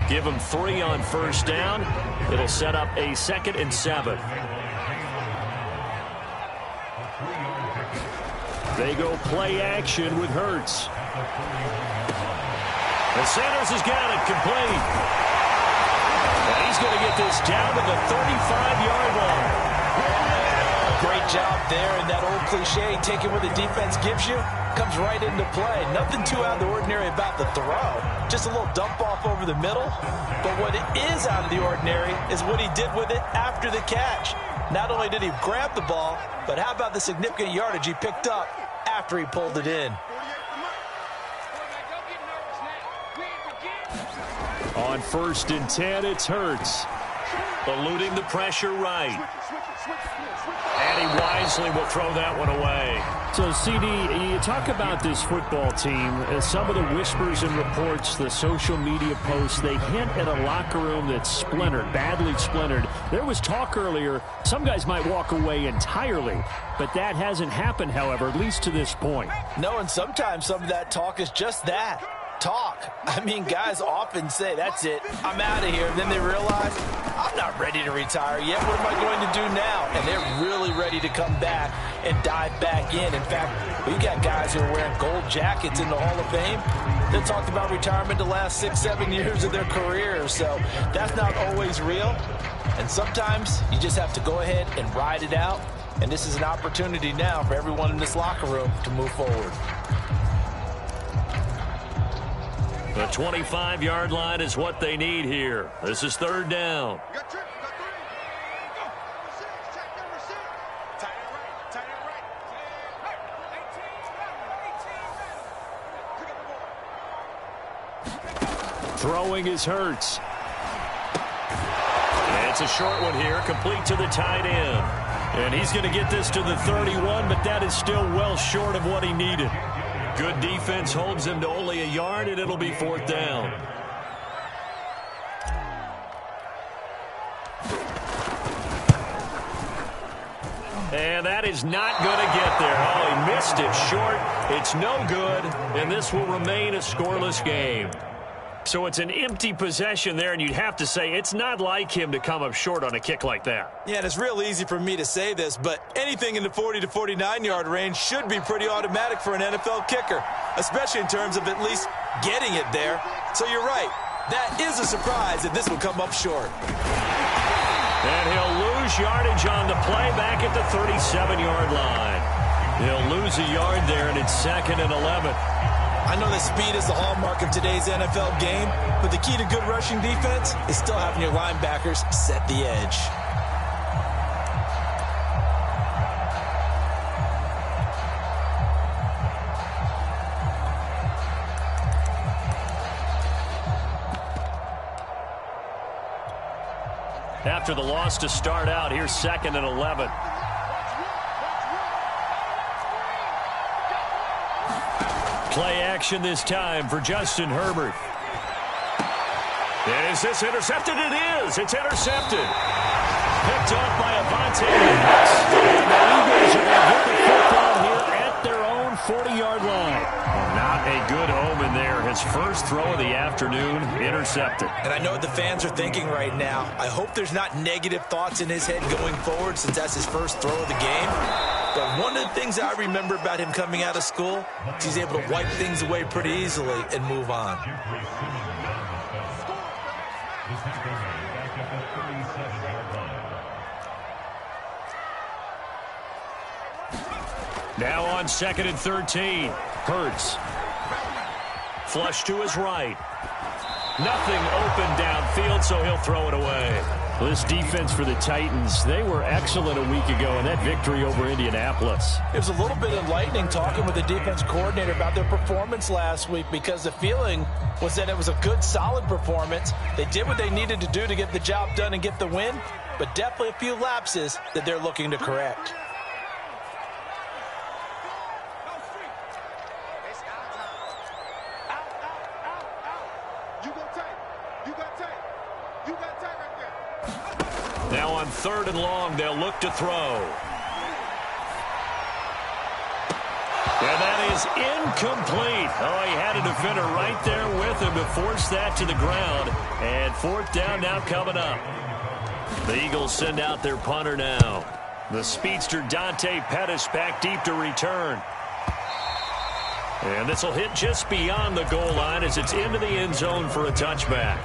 Give them 3 on first down. It'll set up a 2nd and 7. They go play action with Hurts. And Sanders has got it complete. And he's going to get this down to the 35-yard line. Great job there, and that old cliche, taking what the defense gives you, comes right into play. Nothing too out of the ordinary about the throw. Just a little dump off over the middle. But what is out of the ordinary is what he did with it after the catch. Not only did he grab the ball, but how about the significant yardage he picked up after he pulled it in. On 1st and 10, it's Hurts. Eluding the pressure right. And he wisely will throw that one away. So, CD, you talk about this football team. Some of the whispers and reports, the social media posts, they hint at a locker room that's splintered, badly splintered. There was talk earlier, some guys might walk away entirely. But that hasn't happened, however, at least to this point. No, and sometimes some of that talk is just that. Talk. I mean, guys often say, that's it, I'm out of here. And then they realize, I'm not ready to retire yet. What am I going to do now? And they're really ready to come back and dive back in. In fact, we got guys who are wearing gold jackets in the Hall of Fame that talked about retirement the last 6-7 years of their career. So that's not always real. And sometimes you just have to go ahead and ride it out. And this is an opportunity now for everyone in this locker room to move forward. The 25-yard line is what they need here. This is 3rd down. Throwing is Hurts. And it's a short one here, complete to the tight end. And he's going to get this to the 31, but that is still well short of what he needed. Good defense holds him to only a yard, and it'll be 4th down. And that is not going to get there. Oh, he missed it short. It's no good, and this will remain a scoreless game. So it's an empty possession there, and you'd have to say it's not like him to come up short on a kick like that. Yeah, and it's real easy for me to say this, but anything in the 40 to 49-yard range should be pretty automatic for an NFL kicker, especially in terms of at least getting it there. So you're right. That is a surprise that this will come up short. And he'll lose yardage on the play back at the 37-yard line. He'll lose a yard there, and it's 2nd and 11. I know that speed is the hallmark of today's NFL game, but the key to good rushing defense is still having your linebackers set the edge. After the loss to start out, here's 2nd and 11. Play action this time for Justin Herbert. Is this intercepted? It is. It's intercepted. Picked off by Avonte Maddox. And the Eagles are going to get the football here at their own 40-yard line. Not a good omen there. His first throw of the afternoon intercepted. And I know what the fans are thinking right now. I hope there's not negative thoughts in his head going forward since that's his first throw of the game. But one of the things I remember about him coming out of school is he's able to wipe things away pretty easily and move on. Now on 2nd and 13. Hurts. Flush to his right. Nothing open downfield, so he'll throw it away. Well, this defense for the Titans, they were excellent a week ago in that victory over Indianapolis. It was a little bit enlightening talking with the defense coordinator about their performance last week because the feeling was that it was a good, solid performance. They did what they needed to do to get the job done and get the win, but definitely a few lapses that they're looking to correct. Now on 3rd and long, they'll look to throw. And that is incomplete. Oh, he had a defender right there with him to force that to the ground. And 4th down now coming up. The Eagles send out their punter now. The speedster Dante Pettis back deep to return. And this will hit just beyond the goal line as it's into the end zone for a touchback.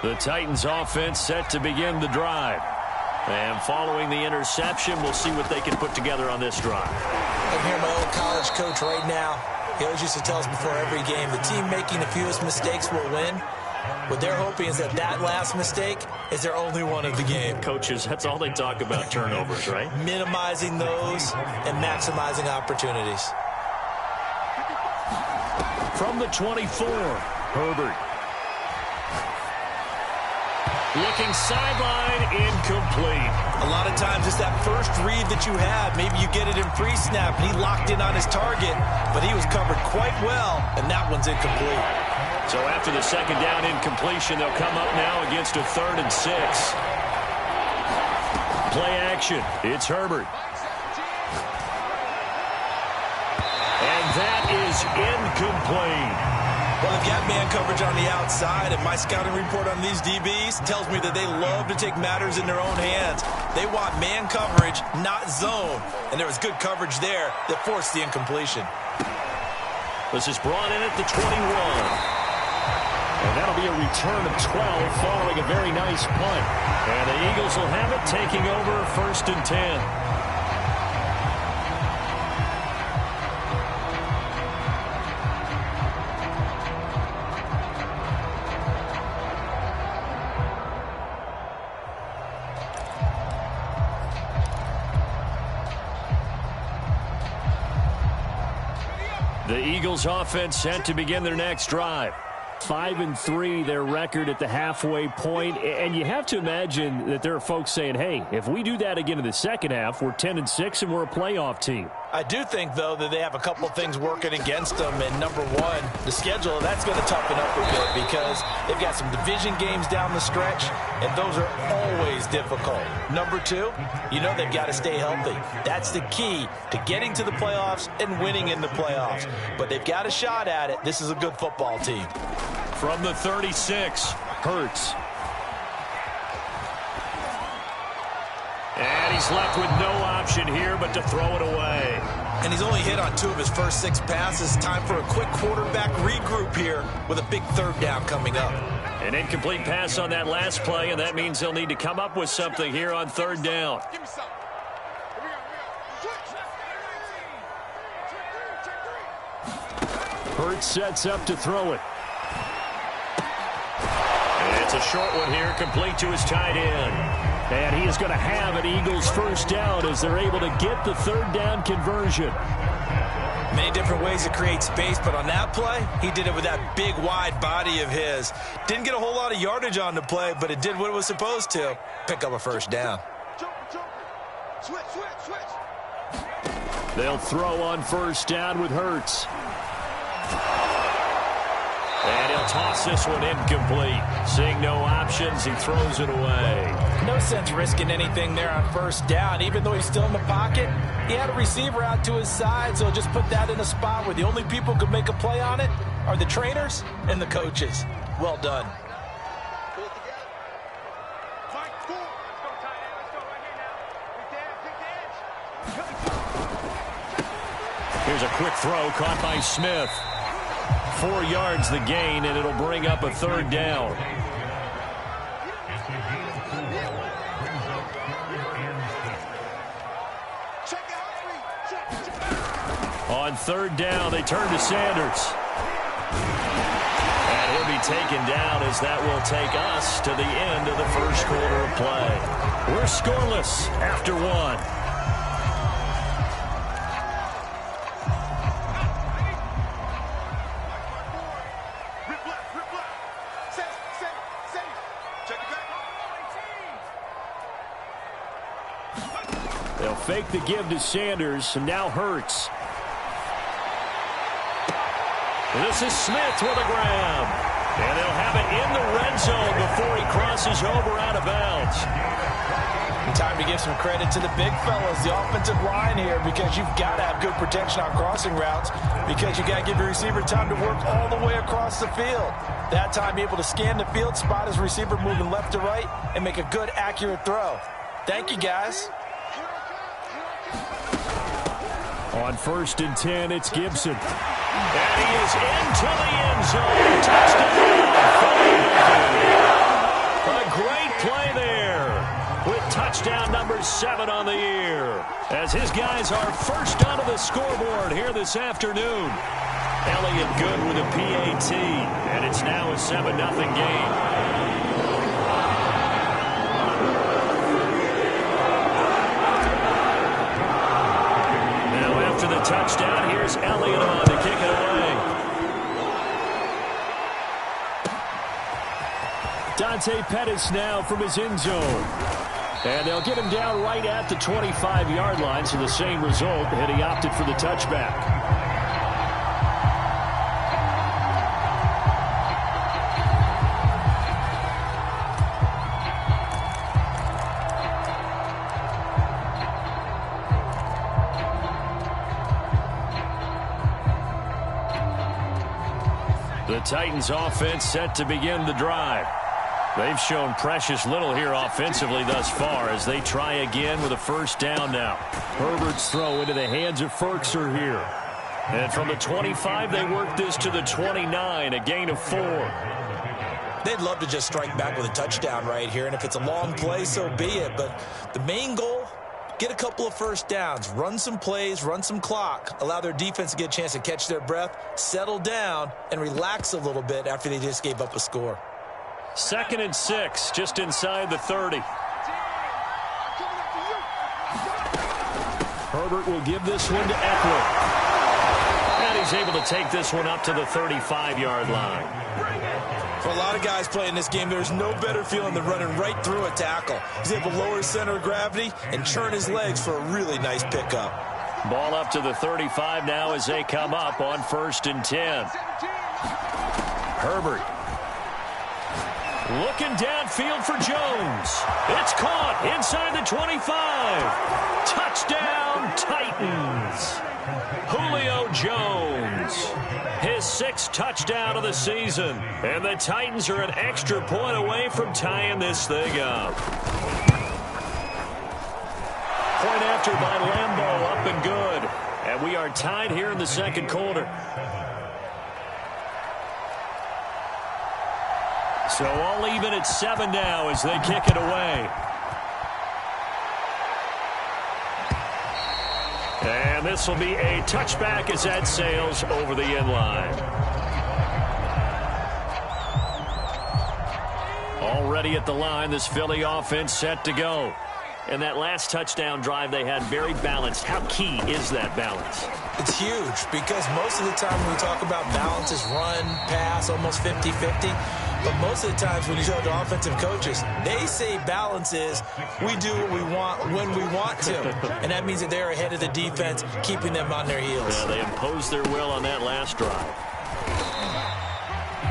The Titans offense set to begin the drive. And following the interception, we'll see what they can put together on this drive. I'm hearing my old college coach right now. He always used to tell us before every game, the team making the fewest mistakes will win. What they're hoping is that last mistake is their only one of the game. Coaches, that's all they talk about, turnovers, right? Minimizing those and maximizing opportunities. From the 24, Herbert. Looking sideline, incomplete. A lot of times it's that first read that you have. Maybe you get it in pre-snap, and he locked in on his target, but he was covered quite well, and that one's incomplete. So after the second down incompletion, they'll come up now against a 3rd and 6. Play action. It's Herbert. And that is incomplete. Well, they've got man coverage on the outside, and my scouting report on these DBs tells me that they love to take matters in their own hands. They want man coverage, not zone. And there was good coverage there that forced the incompletion. This is brought in at the 21. And that'll be a return of 12 following a very nice punt. And the Eagles will have it, taking over 1st and 10. The Eagles offense set to begin their next drive. 5-3 their record at the halfway point, and you have to imagine that there are folks saying, hey, if we do that again in the second half, we're 10-6 and we're a playoff team. I do think, though, that they have a couple of things working against them. And number one, the schedule, that's going to toughen up a bit because they've got some division games down the stretch, and those are always difficult. Number two, you know they've got to stay healthy. That's the key to getting to the playoffs and winning in the playoffs. But they've got a shot at it. This is a good football team. From the 36, Hurts. And he's left with no option here but to throw it away. And he's only hit on 2 of his first 6 passes. Time for a quick quarterback regroup here with a big 3rd down coming up. An incomplete pass on that last play, and that means they'll need to come up with something here on 3rd down. Hurts sets up to throw it. And it's a short one here, complete to his tight end. And he is going to have an Eagles 1st down as they're able to get the 3rd down conversion. Many different ways to create space, but on that play, he did it with that big, wide body of his. Didn't get a whole lot of yardage on the play, but it did what it was supposed to. Pick up a 1st down. They'll throw on 1st down with Hurts. And he'll toss this one incomplete. Seeing no options, he throws it away. No sense risking anything there on 1st down. Even though he's still in the pocket, he had a receiver out to his side, so just put that in a spot where the only people who could make a play on it are the trainers and the coaches. Well done. Here's a quick throw caught by Smith. 4 yards the gain, and it'll bring up a 3rd down. On 3rd down, they turn to Sanders. And he'll be taken down as that will take us to the end of the 1st quarter of play. We're scoreless after 1. They'll fake the give to Sanders, and now Hurts. This is Smith with a grab. And they'll have it in the red zone before he crosses over out of bounds. Time to give some credit to the big fellas, the offensive line here, because you've got to have good protection on crossing routes because you got to give your receiver time to work all the way across the field. That time, be able to scan the field, spot his receiver moving left to right, and make a good, accurate throw. Thank you, guys. On 1st and 10, it's Gibson. And he is into the end zone. Touchdown. A great play there with touchdown number 7 on the year. As his guys are first onto the scoreboard here this afternoon. Elliott good with a PAT. And it's now a 7-0 game. Touchdown. Here's Elliott on to kick it away. Dante Pettis now from his end zone. And they'll get him down right at the 25-yard line, so the same result, and he opted for the touchback. The Titans offense set to begin the drive. They've shown precious little here offensively thus far as they try again with a first down now. Herbert's throw into the hands of Firkser here. And from the 25, they work this to the 29, a gain of 4. They'd love to just strike back with a touchdown right here, and if it's a long play, so be it. But the main goal, get a couple of first downs, run some plays, run some clock, allow their defense to get a chance to catch their breath, settle down, and relax a little bit after they just gave up a score. 2nd and 6, just inside the 30. Herbert will give this one to Eckler. And he's able to take this one up to the 35-yard line. For a lot of guys playing this game, there's no better feeling than running right through a tackle. He's able to lower his center of gravity and churn his legs for a really nice pickup. Ball up to the 35 now as they come up on 1st and 10. Herbert looking downfield for Jones. It's caught inside the 25. Touchdown, Titans. Julio Jones. His 6th touchdown of the season. And the Titans are an extra point away from tying this thing up. Point after by Lambeau, up and good. And we are tied here in the 2nd quarter. So all even at 7 now as they kick it away. And this will be a touchback as that sails over the end line. Already at the line, this Philly offense set to go. And that last touchdown drive they had very balanced. How key is that balance? It's huge because most of the time when we talk about balance is run, pass, almost 50-50. But most of the times when you talk to offensive coaches, they say balance is we do what we want when we want to. And that means that they're ahead of the defense, keeping them on their heels. Yeah, they imposed their will on that last drive.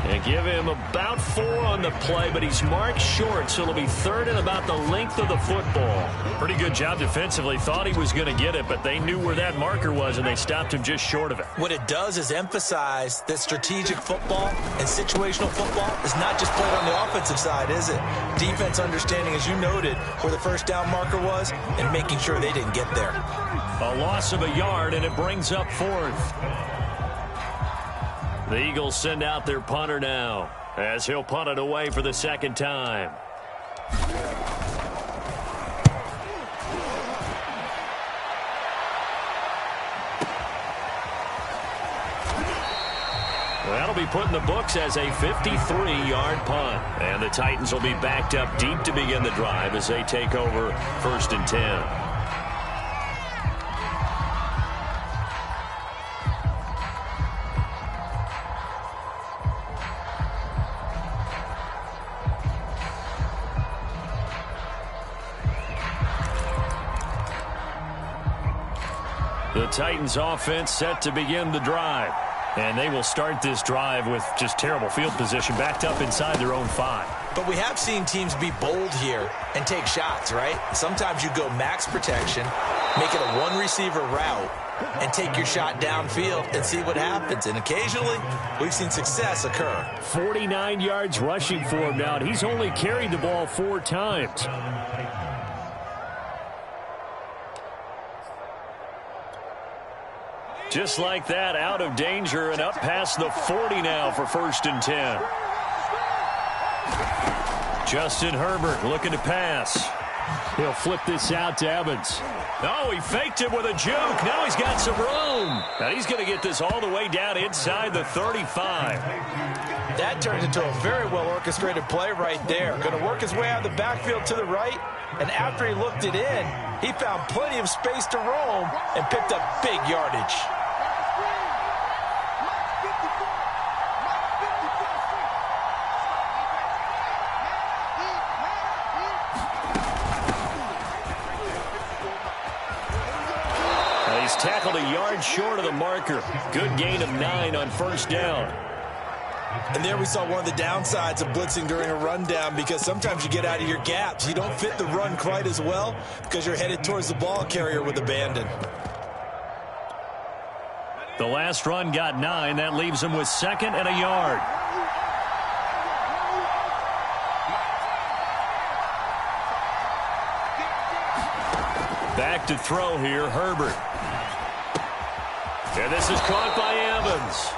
And give him about 4 on the play, but he's marked short, so it'll be 3rd and about the length of the football. Pretty good job defensively. Thought he was going to get it, but they knew where that marker was, and they stopped him just short of it. What it does is emphasize that strategic football and situational football is not just played on the offensive side, is it? Defense understanding, as you noted, where the first down marker was and making sure they didn't get there. A loss of a yard, and it brings up 4th. The Eagles send out their punter now as he'll punt it away for the 2nd time. That'll be put in the books as a 53-yard punt. And the Titans will be backed up deep to begin the drive as they take over 1st and 10. The Titans offense set to begin the drive. And they will start this drive with just terrible field position, backed up inside their own 5. But we have seen teams be bold here and take shots, right? Sometimes you go max protection, make it a one-receiver route, and take your shot downfield and see what happens. And occasionally, we've seen success occur. 49 yards rushing for him now, and he's only carried the ball 4 times. Just like that, out of danger and up past the 40 now for 1st and 10. Justin Herbert looking to pass. He'll flip this out to Evans. Oh, he faked it with a juke. Now he's got some room. Now he's going to get this all the way down inside the 35. That turned into a very well-orchestrated play right there. Going to work his way out of the backfield to the right. And after he looked it in, he found plenty of space to roam and picked up big yardage. He's tackled a yard short of the marker. Good gain of 9 on 1st down. And there we saw one of the downsides of blitzing during a rundown, because sometimes you get out of your gaps. You don't fit the run quite as well because you're headed towards the ball carrier with abandon. The last run got 9. That leaves him with 2nd and a yard. Back to throw here, Herbert. And this is caught by Evans.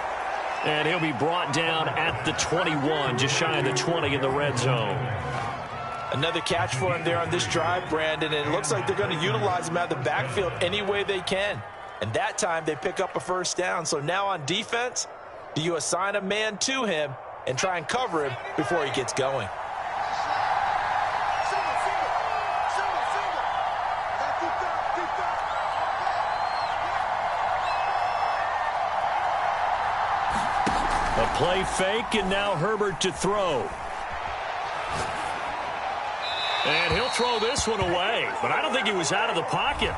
And he'll be brought down at the 21, just shy of the 20 in the red zone. Another catch for him there on this drive, Brandon, and it looks like they're going to utilize him out of the backfield any way they can. And that time they pick up a 1st down. So now on defense, do you assign a man to him and try and cover him before he gets going? A play fake, and now Herbert to throw. And he'll throw this one away, but I don't think he was out of the pocket.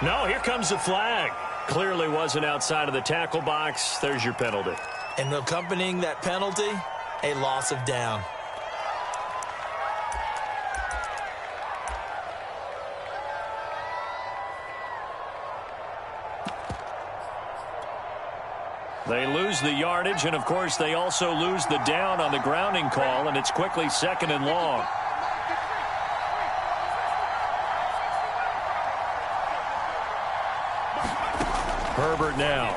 No, here comes the flag. Clearly wasn't outside of the tackle box. There's your penalty. And accompanying that penalty, a loss of down. They lose the yardage, and, of course, they also lose the down on the grounding call, and it's quickly 2nd and long. Herbert now.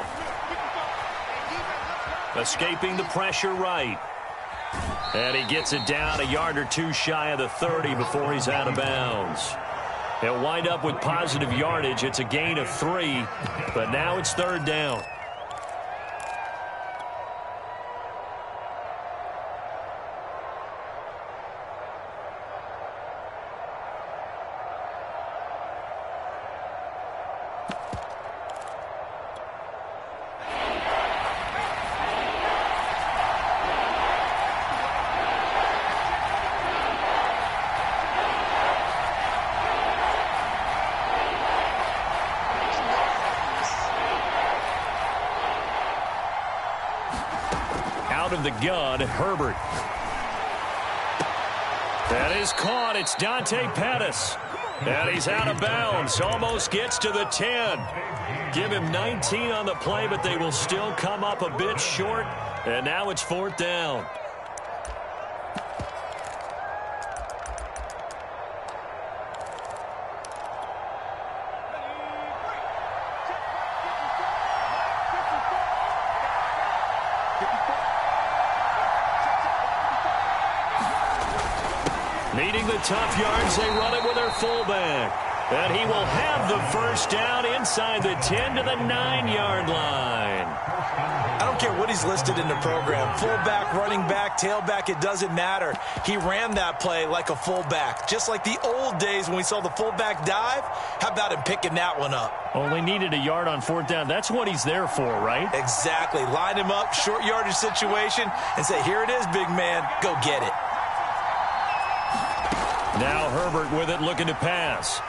Escaping the pressure right. And he gets it down a yard or 2 shy of the 30 before he's out of bounds. He'll wind up with positive yardage. It's a gain of 3, but now it's 3rd down. Of the gun, Herbert. That is caught. It's Dante Pettis. And he's out of bounds. Almost gets to the 10. Give him 19 on the play, but they will still come up a bit short. And now it's 4th down. Needing the tough yards, they run it with their fullback. And he will have the 1st down inside the 10 to the 9-yard line. I don't care what he's listed in the program. Fullback, running back, tailback, it doesn't matter. He ran that play like a fullback. Just like the old days when we saw the fullback dive. How about him picking that one up? Only needed a yard on 4th down. That's what he's there for, right? Exactly. Line him up, short yardage situation, and say, here it is, big man. Go get it. Now Herbert with it, looking to pass.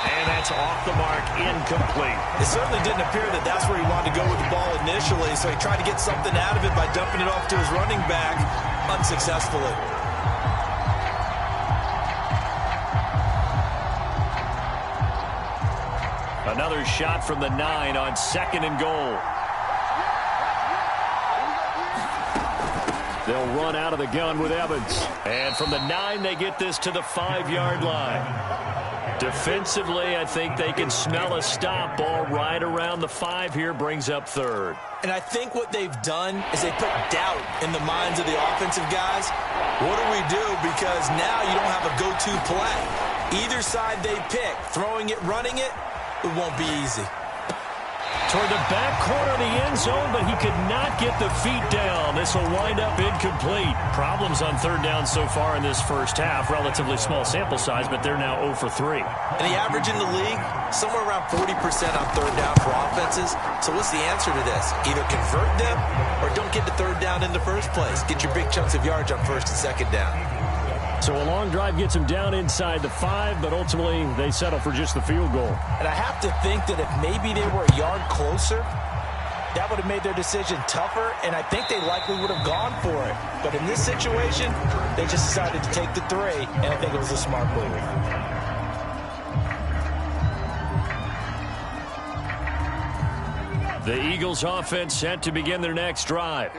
And that's off the mark, incomplete. It certainly didn't appear that that's where he wanted to go with the ball initially, so he tried to get something out of it by dumping it off to his running back unsuccessfully. Another shot from the 9 on 2nd and goal. They'll run out of the gun with Evans. And from the 9, they get this to the 5-yard line. Defensively, I think they can smell a stop. Ball right around the 5 here, brings up 3rd. And I think what they've done is they put doubt in the minds of the offensive guys. What do we do? Because now you don't have a go-to play. Either side they pick, throwing it, running it, it won't be easy. Toward the back corner of the end zone, but he could not get the feet down. This will wind up incomplete. Problems on 3rd down so far in this first half. Relatively small sample size, but they're now 0 for 3. And the average in the league, somewhere around 40% on 3rd down for offenses. So what's the answer to this? Either convert them or don't get the 3rd down in the first place. Get your big chunks of yards on 1st and 2nd down. So a long drive gets them down inside the 5, but ultimately they settle for just the field goal. And I have to think that if maybe they were a yard closer, that would have made their decision tougher, and I think they likely would have gone for it. But in this situation, they just decided to take the 3, and I think it was a smart move. The Eagles offense set to begin their next drive.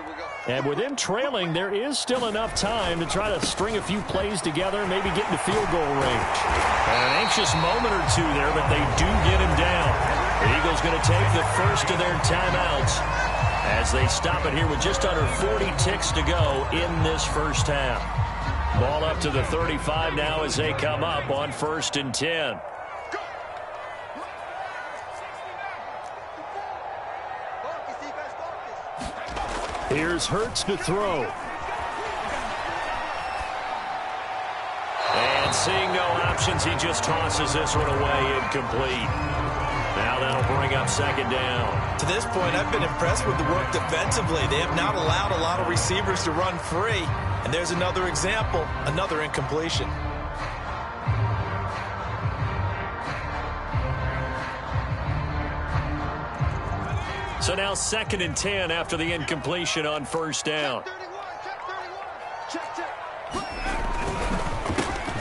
And with them trailing, there is still enough time to try to string a few plays together, maybe get into field goal range. And an anxious moment or two there, but they do get him down. The Eagles going to take the first of their timeouts as they stop it here with just under 40 ticks to go in this first half. Ball up to the 35 now as they come up on 1st and 10. Here's Hurts to throw. And seeing no options, he just tosses this one away incomplete. Now that'll bring up 2nd down. To this point, I've been impressed with the work defensively. They have not allowed a lot of receivers to run free. And there's another example, another incompletion. So now 2nd and 10 after the incompletion on 1st down.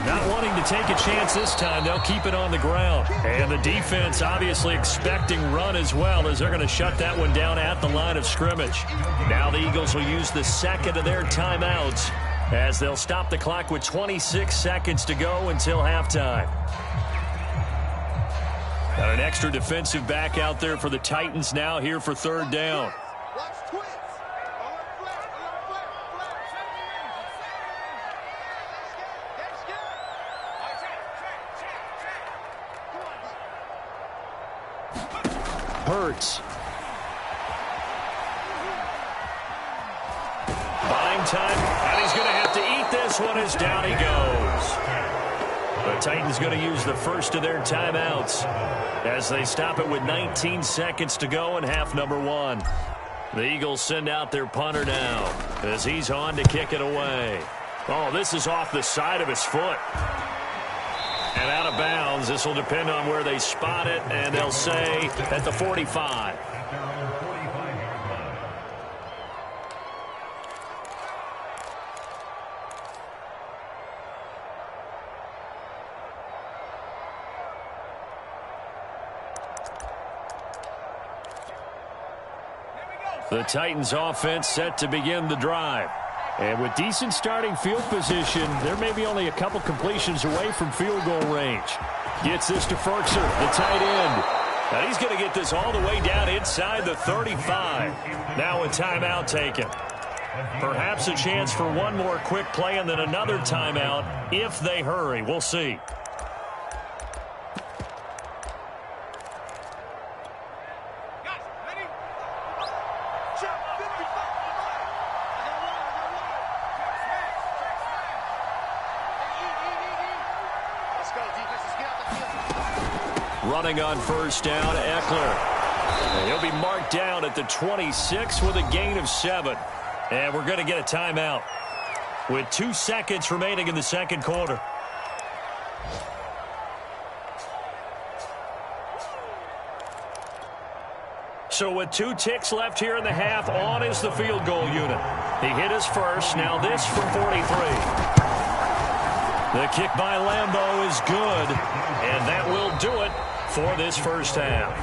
Not wanting to take a chance this time, they'll keep it on the ground. And the defense obviously expecting run as well, as they're going to shut that one down at the line of scrimmage. Now the Eagles will use the 2nd of their timeouts as they'll stop the clock with 26 seconds to go until halftime. Got an extra defensive back out there for the Titans now here for 3rd down. Hurts. Buying time, and he's going to have to eat this one as down he goes. The Titans going to use the first of their timeouts as they stop it with 19 seconds to go in half number 1. The Eagles send out their punter now as he's on to kick it away. Oh, this is off the side of his foot. And out of bounds. This will depend on where they spot it, and they'll say at the 45. The Titans offense set to begin the drive. And with decent starting field position, there may be only a couple completions away from field goal range. Gets this to Firkser, the tight end. And he's going to get this all the way down inside the 35. Now a timeout taken. Perhaps a chance for one more quick play and then another timeout if they hurry. We'll see. Running on first down, Eckler. And he'll be marked down at the 26 with a gain of 7. And we're going to get a timeout with 2 seconds remaining in the second quarter. So with 2 ticks left here in the half, on is the field goal unit. He hit his first. Now this from 43. The kick by Lambeau is good, and that will do it for this first half.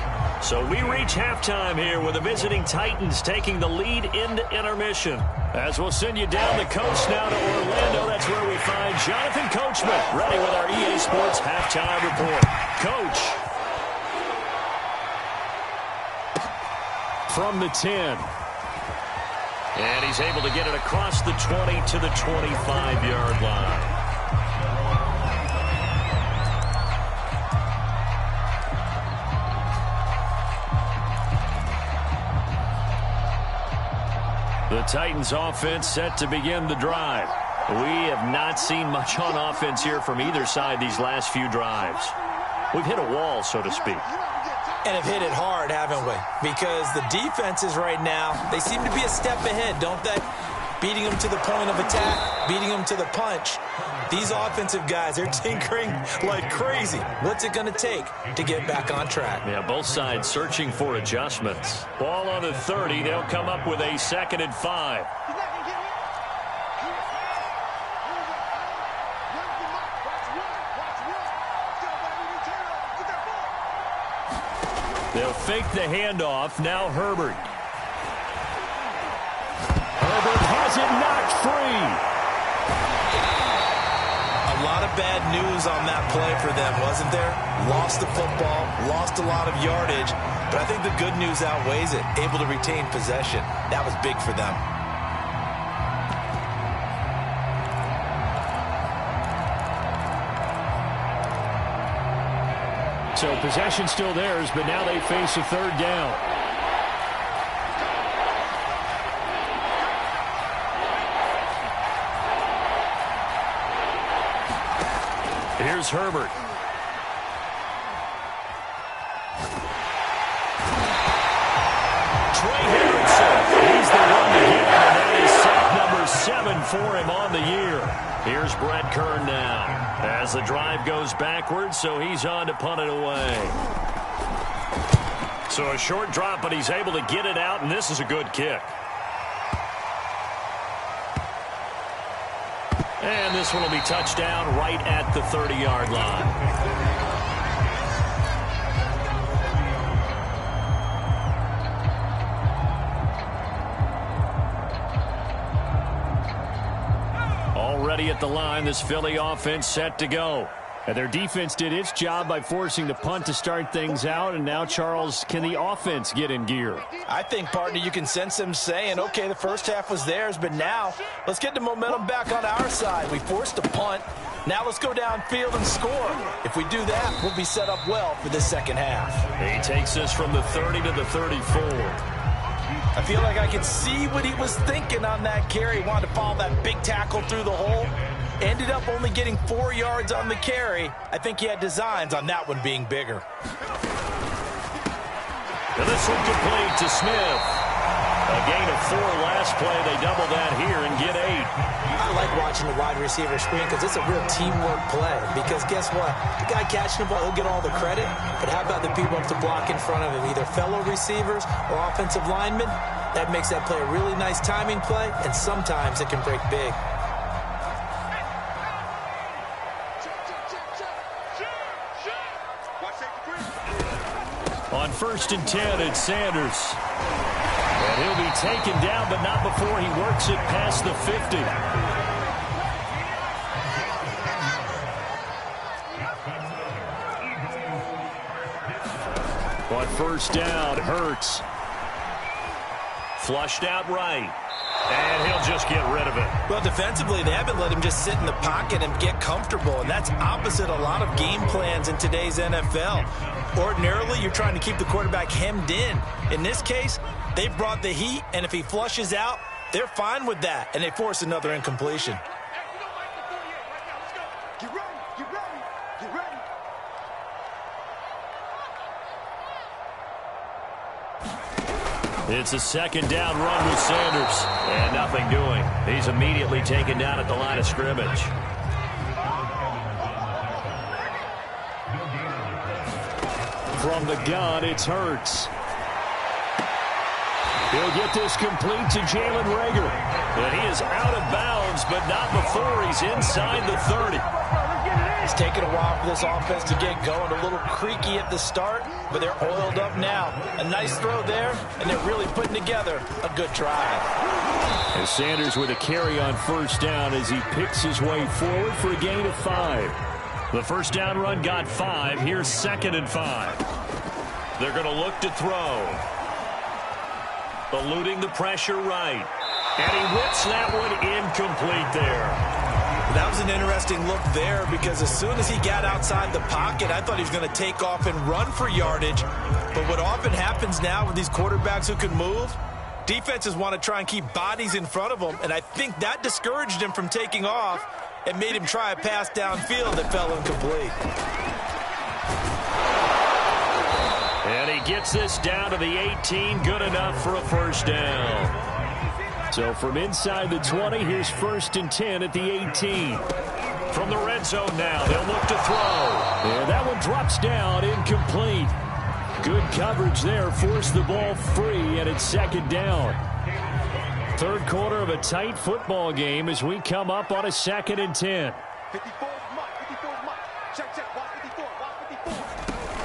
So we reach halftime here with the visiting Titans taking the lead into intermission. As we'll send you down the coast now to Orlando, that's where we find Jonathan Coachman, ready with our EA Sports halftime report. Coach. From the 10. And he's able to get it across the 20 to the 25-yard line. The Titans offense set to begin the drive. We have not seen much on offense here from either side these last few drives. We've hit a wall, so to speak. And have hit it hard, haven't we? Because the defenses right now, they seem to be a step ahead, don't they? Beating them to the point of attack, beating them to the punch. These offensive guys, they're tinkering like crazy. What's it going to take to get back on track? Yeah, both sides searching for adjustments. Ball on the 30. They'll come up with a 2nd and 5. They'll fake the handoff. Now Herbert. Herbert has it knocked free. A lot of bad news on that play for them, wasn't there? Lost the football, lost a lot of yardage, but I think the good news outweighs it. Able to retain possession. That was big for them. So possession still theirs, but now they face a 3rd down. Here's Herbert. Trey Hendrickson. He's the one to hit, and that is sack number 7 for him on the year. Here's Brett Kern now. As the drive goes backwards, so he's on to punt it away. So a short drop, but he's able to get it out, and this is a good kick. And this one will be touchdown right at the 30-yard line. Already at the line, this Philly offense set to go. And their defense did its job by forcing the punt to start things out. And now, Charles, can the offense get in gear? I think, partner, you can sense them saying, okay, the first half was theirs, but now let's get the momentum back on our side. We forced a punt. Now let's go downfield and score. If we do that, we'll be set up well for this second half. He takes us from the 30 to the 34. I feel like I could see what he was thinking on that carry. He wanted to follow that big tackle through the hole. Ended up only getting 4 yards on the carry. I think he had designs on that one being bigger. And this one complete to Smith. A gain of 4 last play. They double that here and get 8. I like watching the wide receiver screen because it's a real teamwork play. Because guess what? The guy catching the ball, he'll get all the credit. But how about the people up to block in front of him, either fellow receivers or offensive linemen? That makes that play a really nice timing play, and sometimes it can break big. On 1st and 10, it's Sanders. And he'll be taken down, but not before he works it past the 50. On 1st down, Hurts. Flushed out right. And he'll just get rid of it. Well, defensively, they haven't let him just sit in the pocket and get comfortable, and that's opposite a lot of game plans in today's NFL. Ordinarily, you're trying to keep the quarterback hemmed in. In this case, they've brought the heat, and if he flushes out, they're fine with that, and they force another incompletion. It's a 2nd down run with Sanders. And nothing doing. He's immediately taken down at the line of scrimmage. From the gun, it's Hurts. He'll get this complete to Jalen Reagor. And he is out of bounds, but not before he's inside the 30. It's taken a while for this offense to get going. A little creaky at the start, but they're oiled up now. A nice throw there, and they're really putting together a good drive. And Sanders with a carry on first down as he picks his way forward for a gain of 5. The first down run got 5. Here's 2nd and 5. They're going to look to throw. Eluding the pressure right. And he whips that one incomplete there. That was an interesting look there because as soon as he got outside the pocket, I thought he was going to take off and run for yardage. But what often happens now with these quarterbacks who can move, defenses want to try and keep bodies in front of them, and I think that discouraged him from taking off and made him try a pass downfield that fell incomplete. And he gets this down to the 18, good enough for a first down. So from inside the 20, here's 1st and 10 at the 18. From the red zone now, they'll look to throw. And that one drops down, incomplete. Good coverage there, forced the ball free, and it's 2nd down. Third quarter of a tight football game as we come up on a 2nd and 10.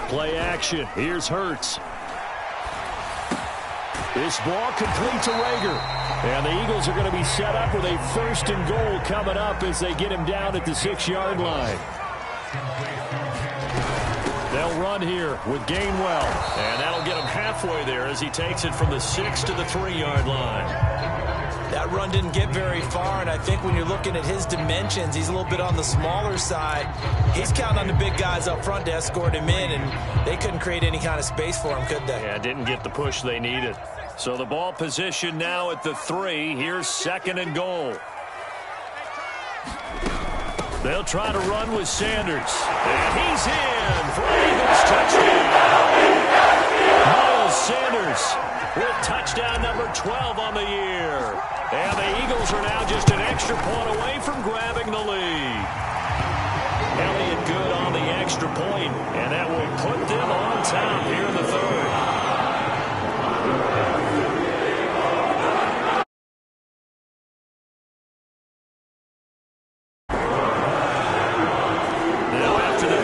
Play action. Here's Hurts. This ball complete to Reagor. And the Eagles are going to be set up with a 1st and goal coming up as they get him down at the 6-yard line. They'll run here with Gainwell. And that'll get him halfway there as he takes it from the 6 to the 3-yard line. That run didn't get very far, and I think when you're looking at his dimensions, he's a little bit on the smaller side. He's counting on the big guys up front to escort him in, and they couldn't create any kind of space for him, could they? Yeah, didn't get the push they needed. So the ball position now at the 3. Here's 2nd and goal. They'll try to run with Sanders. And he's in for an Eagles touchdown. Miles Sanders with touchdown number 12 on the year. And the Eagles are now just an extra point away from grabbing the lead. Elliott good on the extra point, and that will put them on top here in the 3rd.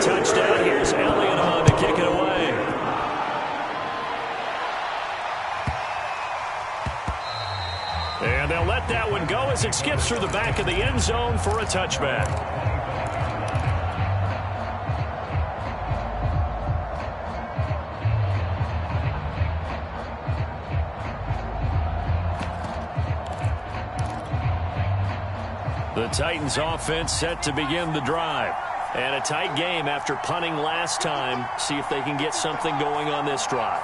Touchdown. Here's Elliott on to kick it away. And they'll let that one go as it skips through the back of the end zone for a touchback. The Titans offense set to begin the drive. And a tight game after punting last time. See if they can get something going on this drive.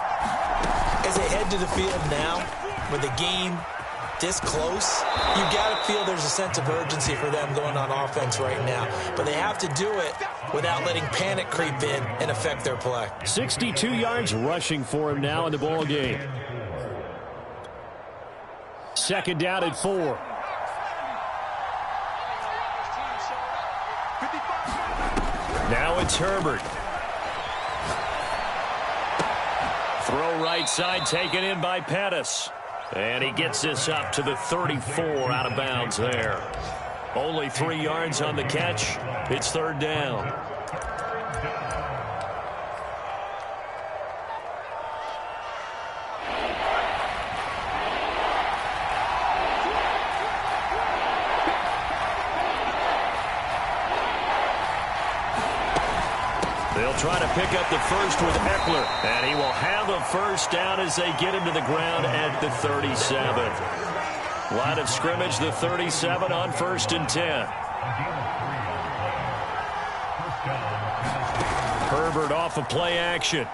As they head to the field now, with the game this close, you got to feel there's a sense of urgency for them going on offense right now. But they have to do it without letting panic creep in and affect their play. 62 yards rushing for him now in the ball game. 2nd down at 4. Now it's Herbert. Throw right side taken in by Pettis. And he gets this up to the 34 out of bounds there. Only 3 yards on the catch. It's 3rd down. They'll try to pick up the first with Eckler, and he will have a first down as they get him to the ground at the 37. Line of scrimmage, the 37 on 1st and 10. Herbert off of play action.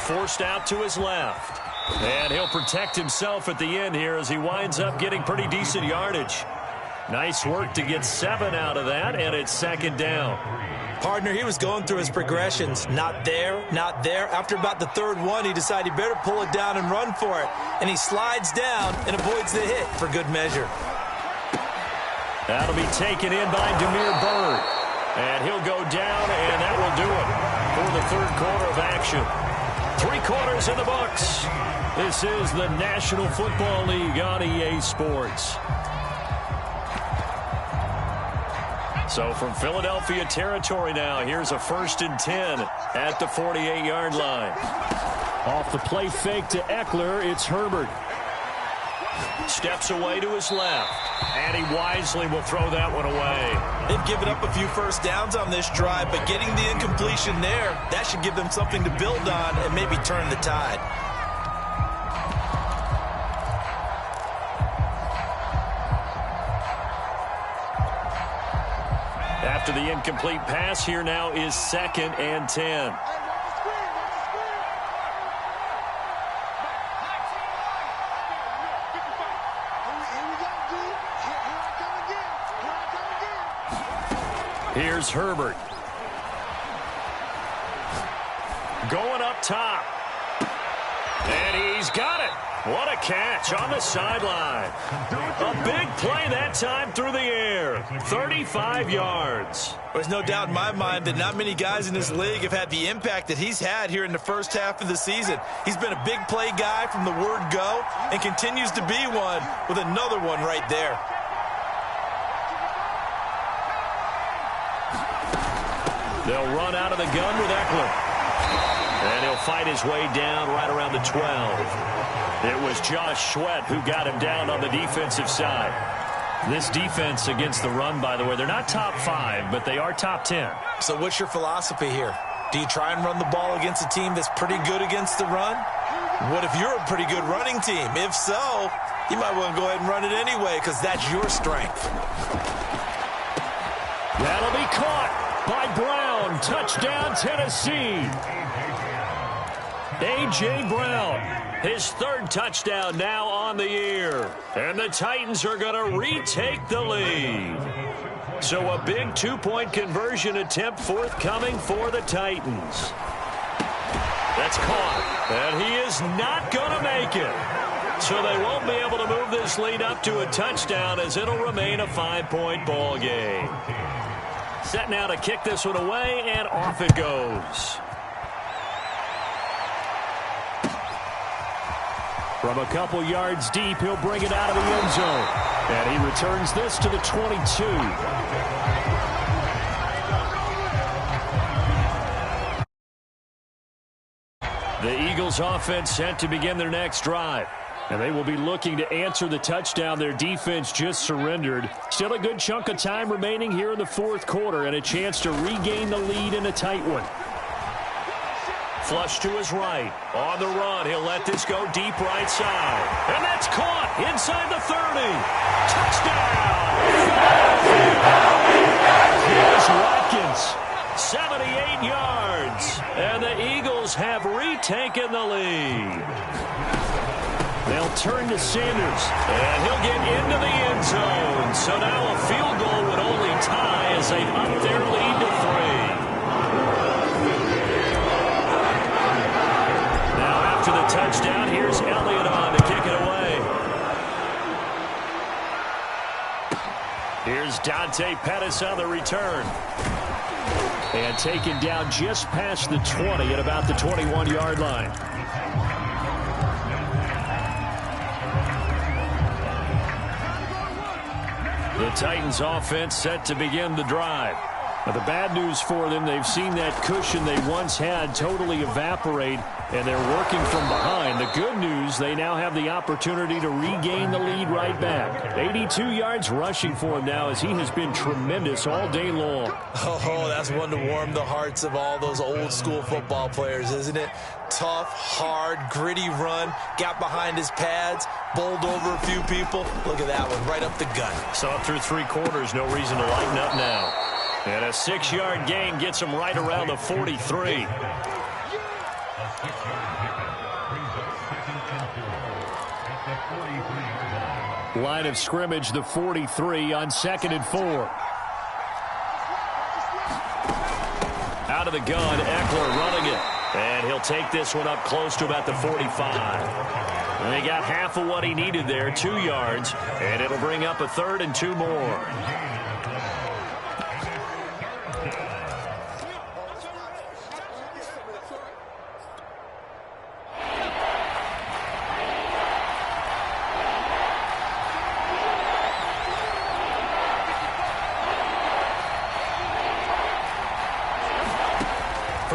Forced out to his left. And he'll protect himself at the end here as he winds up getting pretty decent yardage. Nice work to get 7 out of that, and it's 2nd down. Partner, he was going through his progressions. Not there, not there. After about the 3rd one, he decided he better pull it down and run for it. And he slides down and avoids the hit for good measure. That'll be taken in by Damiere Byrd. And he'll go down, and that will do it for the 3rd quarter of action. 3 quarters in the books. This is the National Football League on EA Sports. So from Philadelphia territory now, here's a 1st and 10 at the 48-yard line. Off the play fake to Eckler, it's Herbert. Steps away to his left, and he wisely will throw that one away. They've given up a few first downs on this drive, but getting the incompletion there, that should give them something to build on and maybe turn the tide. After the incomplete pass, here now is 2nd and 10. Here's Herbert. Going up top. And he's got it. What a catch on the sideline. A big play that time through the air. 35 yards. There's no doubt in my mind that not many guys in this league have had the impact that he's had here in the first half of the season. He's been a big play guy from the word go and continues to be one with another one right there. They'll run out of the gun with Eckler. And he'll fight his way down right around the 12. It was Josh Sweat who got him down on the defensive side. This defense against the run, by the way, they're not top 5, but they are top 10. So what's your philosophy here? Do you try and run the ball against a team that's pretty good against the run? What if you're a pretty good running team? If so, you might want to go ahead and run it anyway because that's your strength. That'll be caught by Brown. Touchdown, Tennessee. A.J. Brown, his 3rd touchdown now on the year. And the Titans are going to retake the lead. So a big 2-point conversion attempt forthcoming for the Titans. That's caught. And he is not going to make it. So they won't be able to move this lead up to a touchdown as it'll remain a 5-point ball game. Set now to kick this one away, and off it goes. From a couple yards deep, he'll bring it out of the end zone. And he returns this to the 22. The Eagles offense set to begin their next drive. And they will be looking to answer the touchdown their defense just surrendered. Still a good chunk of time remaining here in the 4th quarter and a chance to regain the lead in a tight one. Flush to his right. On the run, he'll let this go deep right side. And that's caught inside the 30. Touchdown! Here's Watkins. 78 yards. And the Eagles have retaken the lead. They'll turn to Sanders, and he'll get into the end zone. So now a field goal would only tie as they up their lead to 3. Now after the touchdown, here's Elliott on to kick it away. Here's Dante Pettis on the return. And taken down just past the 20 at about the 21-yard line. The Titans offense set to begin the drive. Now, the bad news for them, they've seen that cushion they once had totally evaporate, and they're working from behind. The good news, they now have the opportunity to regain the lead right back. 82 yards rushing for him now as he has been tremendous all day long. Oh, that's one to warm the hearts of all those old school football players, isn't it? Tough, hard, gritty run, got behind his pads, bowled over a few people. Look at that one, right up the gut. Saw it through 3 quarters, no reason to lighten up now. And a 6-yard gain gets him right around the 43. Line of scrimmage, the 43 on 2nd and 4. Out of the gun, Eckler running it. And he'll take this one up close to about the 45. And he got half of what he needed there, 2 yards. And it'll bring up a 3rd and 2 more.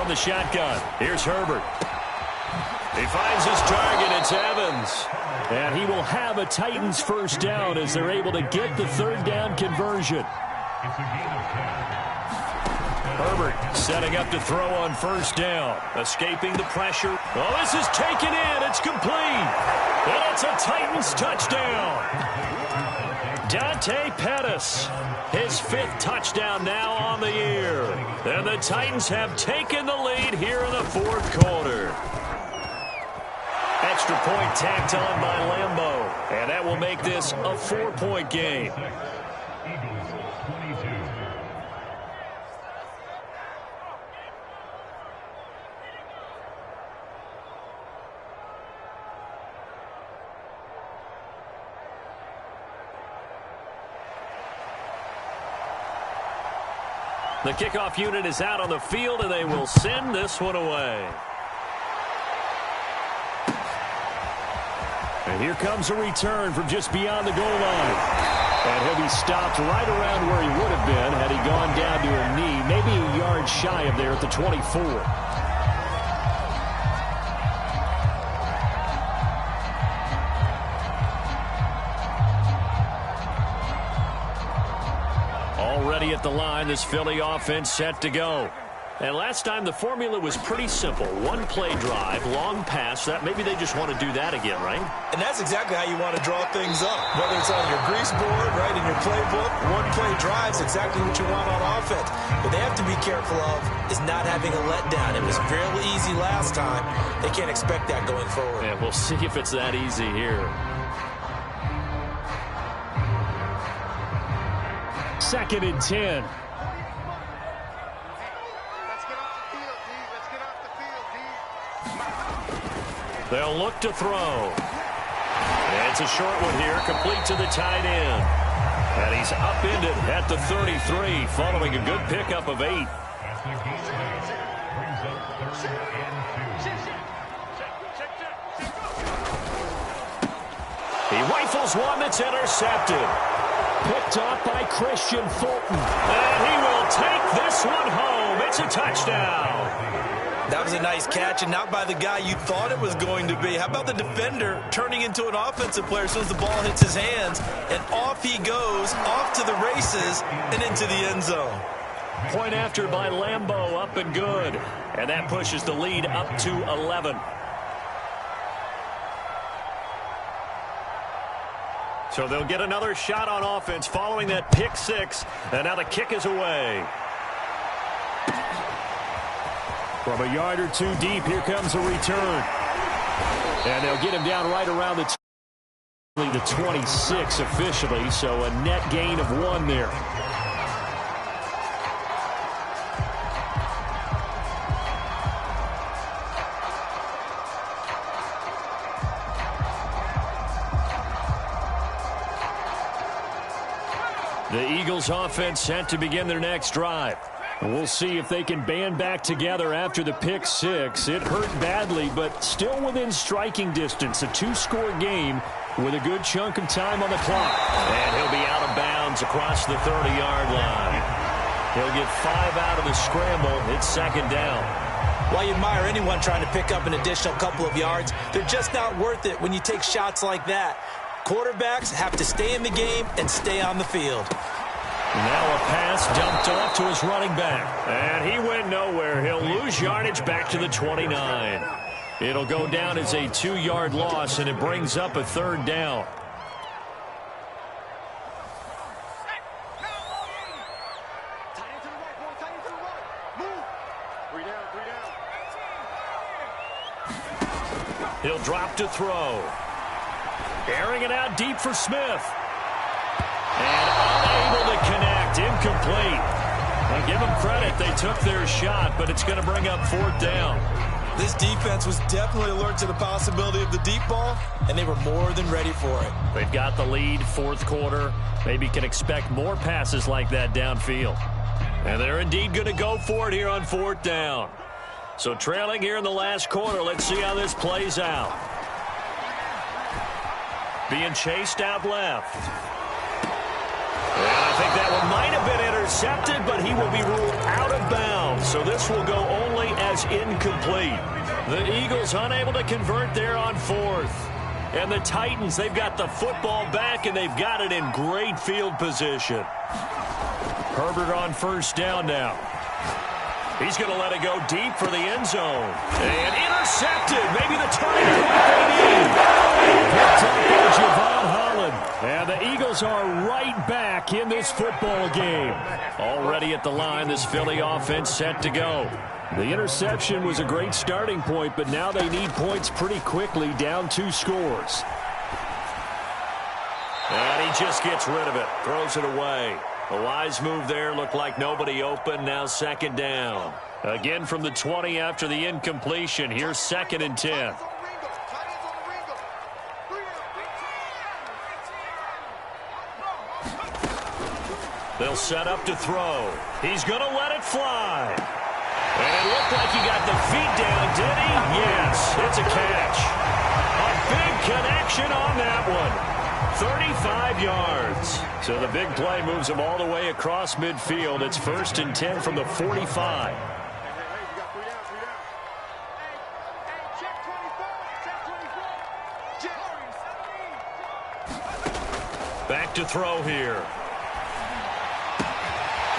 the shotgun. Here's Herbert. He finds his target. It's Evans. And he will have a Titans first down as they're able to get the third down conversion. Herbert setting up to throw on first down. Escaping the pressure. Oh, this is taken in. It's complete. And it's a Titans touchdown. Dante Pettis, his 5th touchdown now on the year. And the Titans have taken the lead here in the 4th quarter. Extra point tacked on by Lambeau. And that will make this a 4-point game. The kickoff unit is out on the field, and they will send this one away. And here comes a return from just beyond the goal line. And he'll be stopped right around where he would have been had he gone down to a knee, maybe a yard shy of there at the 24. Already at the line, this Philly offense set to go. And last time the formula was pretty simple. One play drive, long pass. That maybe they just want to do that again, right? And that's exactly how you want to draw things up. Whether it's on your grease board, right, in your playbook, one play drive is exactly what you want on offense. What they have to be careful of is not having a letdown. It was fairly easy last time. They can't expect that going forward. Yeah, we'll see if it's that easy here. 2nd and 10. They'll look to throw. And it's a short one here, complete to the tight end. And he's upended at the 33, following a good pickup of 8. He rifles one that's intercepted. Picked off by Christian Fulton. And he will take this one home. It's a touchdown. That was a nice catch, and not by the guy you thought it was going to be. How about the defender turning into an offensive player as soon as the ball hits his hands, and off he goes, off to the races, and into the end zone. Point after by Lambeau, up and good. And that pushes the lead up to 11. So they'll get another shot on offense following that pick 6, and now the kick is away. From a yard or 2 deep, here comes a return. And they'll get him down right around the 26 officially, so a net gain of 1 there. The Eagles offense set to begin their next drive. We'll see if they can band back together after the pick 6. It hurt badly, but still within striking distance. A 2-score game with a good chunk of time on the clock. And he'll be out of bounds across the 30-yard line. He'll get 5 out of the scramble. It's 2nd down. While you admire anyone trying to pick up an additional couple of yards, they're just not worth it when you take shots like that. Quarterbacks have to stay in the game and stay on the field. Now a pass dumped off to his running back. And he went nowhere. He'll lose yardage back to the 29. It'll go down as a 2-yard loss, and it brings up a 3rd down. He'll drop to throw. Airing it out deep for Smith. And unable to connect. Incomplete. Well, give them credit. They took their shot, but it's going to bring up 4th down. This defense was definitely alert to the possibility of the deep ball, and they were more than ready for it. They've got the lead, 4th quarter. Maybe can expect more passes like that downfield. And they're indeed going to go for it here on 4th down. So trailing here in the last quarter. Let's see how this plays out. Being chased out left. And I think that one might have been intercepted. intercepted, but he will be ruled out of bounds. So this will go only as incomplete. The Eagles unable to convert there on fourth. And the Titans, they've got the football back, and they've got it in great field position. Herbert on first down now. He's going to let it go deep for the end zone. And intercepted. Maybe the turning point they need. Picked up by Javon Holland. And the Eagles are right back in this football game. Already at the line, this Philly offense set to go. The interception was a great starting point, but now they need points pretty quickly, down 2 scores. And he just gets rid of it, throws it away. A wise move there, looked like nobody open, now second down. Again from the 20 after the incompletion. Here's 2nd and 10. They'll set up to throw. He's going to let it fly. And it looked like he got the feet down, did he? Yes, it's a catch. A big connection on that one. 35 yards. So the big play moves him all the way across midfield. It's 1st and 10 from the 45. Back to throw here.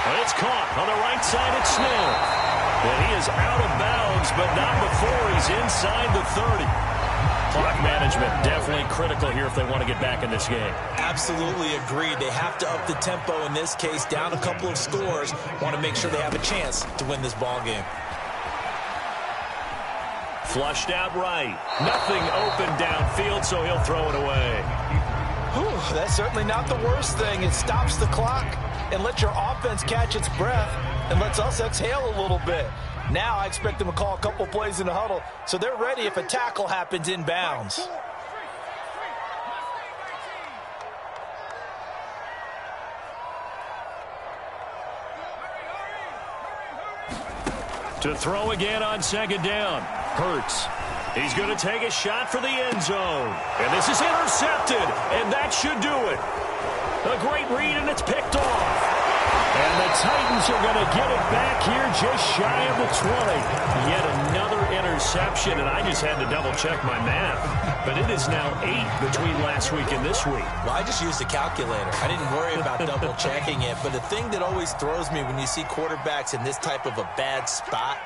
And it's caught on the right side at Smith. And he is out of bounds, but not before he's inside the 30. Clock management definitely critical here if they want to get back in this game. Absolutely agreed. They have to up the tempo in this case, down a couple of scores. Want to make sure they have a chance to win this ball game. Flushed out right. Nothing open downfield, so he'll throw it away. Whew, that's certainly not the worst thing. It stops the clock and lets your offense catch its breath and lets us exhale a little bit. Now I expect them to call a couple plays in the huddle, so they're ready if a tackle happens inbounds. To throw again on 2nd down. Hurts. He's going to take a shot for the end zone. And this is intercepted, and that should do it. A great read, and it's picked off. And the Titans are going to get it back here just shy of the 20. Yet another interception, and I just had to double-check my math. But it is now 8 between last week and this week. Well, I just used a calculator. I didn't worry about double-checking it. But the thing that always throws me when you see quarterbacks in this type of a bad spot,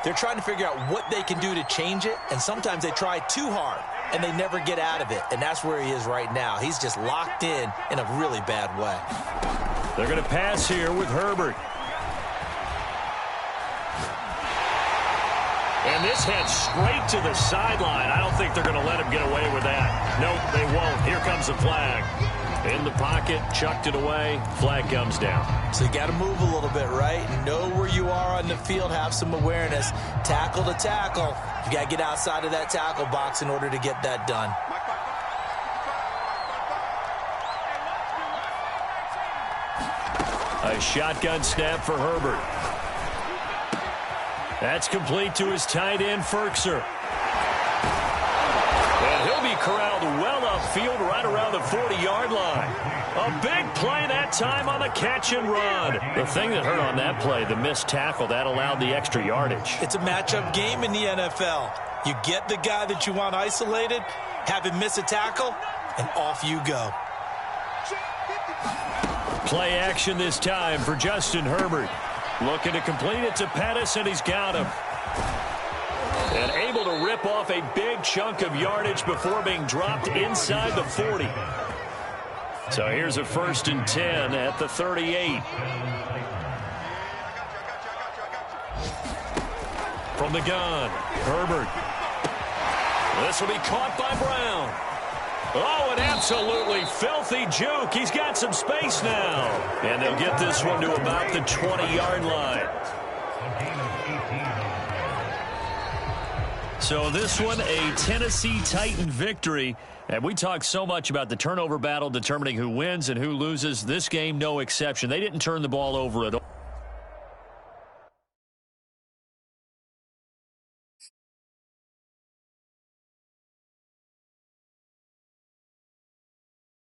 they're trying to figure out what they can do to change it, and sometimes they try too hard, and they never get out of it. And that's where he is right now. He's just locked in a really bad way. They're going to pass here with Herbert. And this heads straight to the sideline. I don't think they're going to let him get away with that. Nope, they won't. Here comes the flag. In the pocket, chucked it away. Flag comes down. So you got to move a little bit, right? Know where you are on the field. Have some awareness. Tackle to tackle. You got to get outside of that tackle box in order to get that done. A shotgun snap for Herbert. That's complete to his tight end, Firkser. And he'll be corralled well upfield right around the 40-yard line. A big play that time on the catch and run. The thing that hurt on that play, the missed tackle, that allowed the extra yardage. It's a matchup game in the NFL. You get the guy that you want isolated, have him miss a tackle, and off you go. Play action this time for Justin Herbert. Looking to complete it to Pettis, and he's got him. And able to rip off a big chunk of yardage before being dropped inside the 40. So here's a 1st and 10 at the 38. From the gun, Herbert. This will be caught by Brown. Oh, an absolutely filthy juke. He's got some space now. And they'll get this one to about the 20-yard line. So this one, a Tennessee Titan victory. And we talk so much about the turnover battle determining who wins and who loses. This game, no exception. They didn't turn the ball over at all.